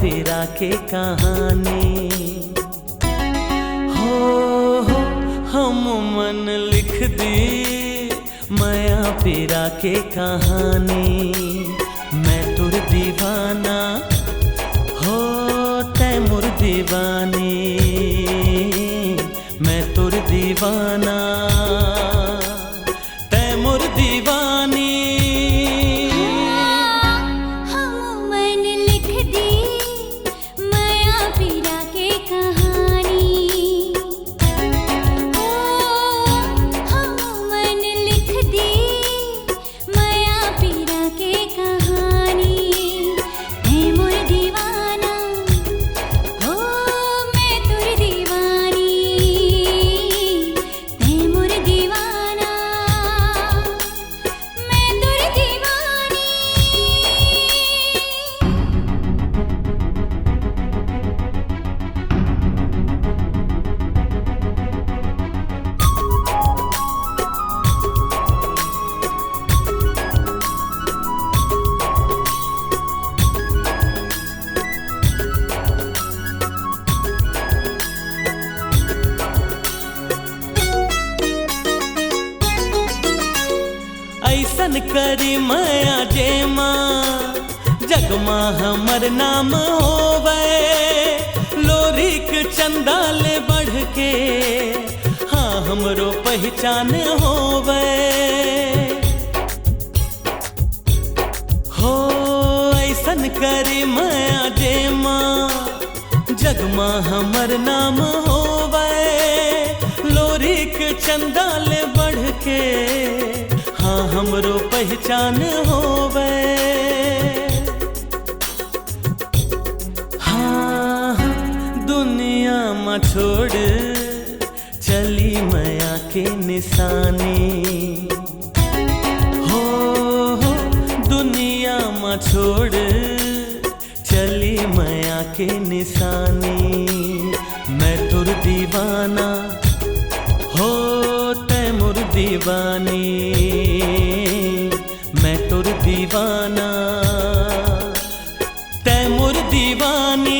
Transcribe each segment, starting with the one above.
फिरा के कहानी। हो हम मन लिख दी माया फिरा के कहानी। मैं तुर दीवाना हो तैमुर दीवानी, मैं तुर दीवाना तैमुर दीवानी। ऐसन करी माया जे माँ जग माँ हमर नाम होवे। लोरिक चंदाल बढ़ के हाँ हमरो पहचान होवे। हो ऐसन करी माया जे माँ जग माँ हमर नाम होवे। लोरिक चंदाल बढ़ के हाँ हमरो पहचान होवे। हाँ दुनिया में छोड़ चली माया के निशानी। हो दुनिया में छोड़ चली माया के निशानी। मैं तुर दीवाना हो तैमुर दीवानी, मैं तुर दीवाना तैमुर दीवानी।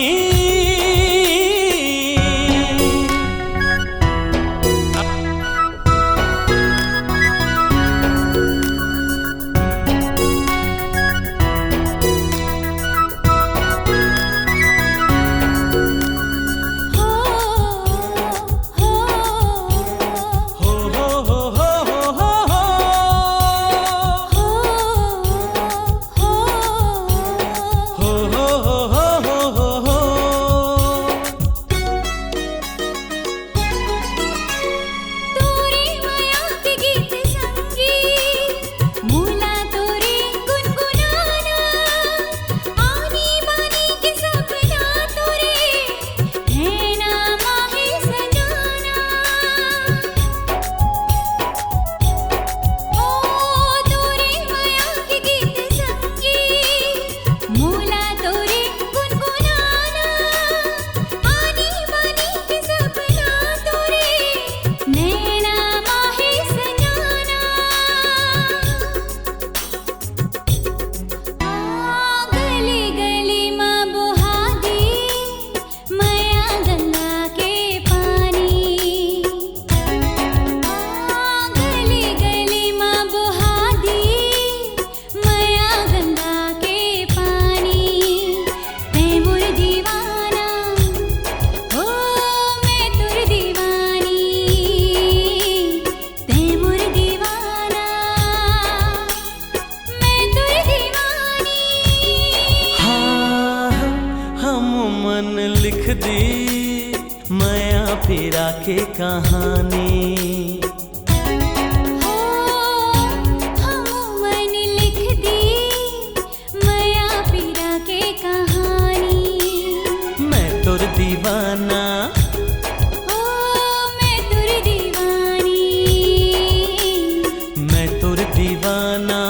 लिख दी माया फिरा के कहानी। हो हम मन लिख दी माया फिरा के कहानी। मैं तुर दीवाना ओ मैं तुर दीवानी, मैं तुर दीवाना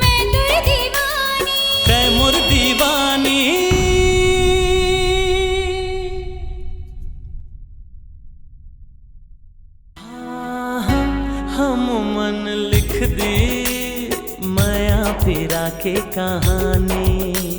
मैं तुर दीवानी तैमुर दीवानी। हम मन लिख दी माया फिरा के कहानी।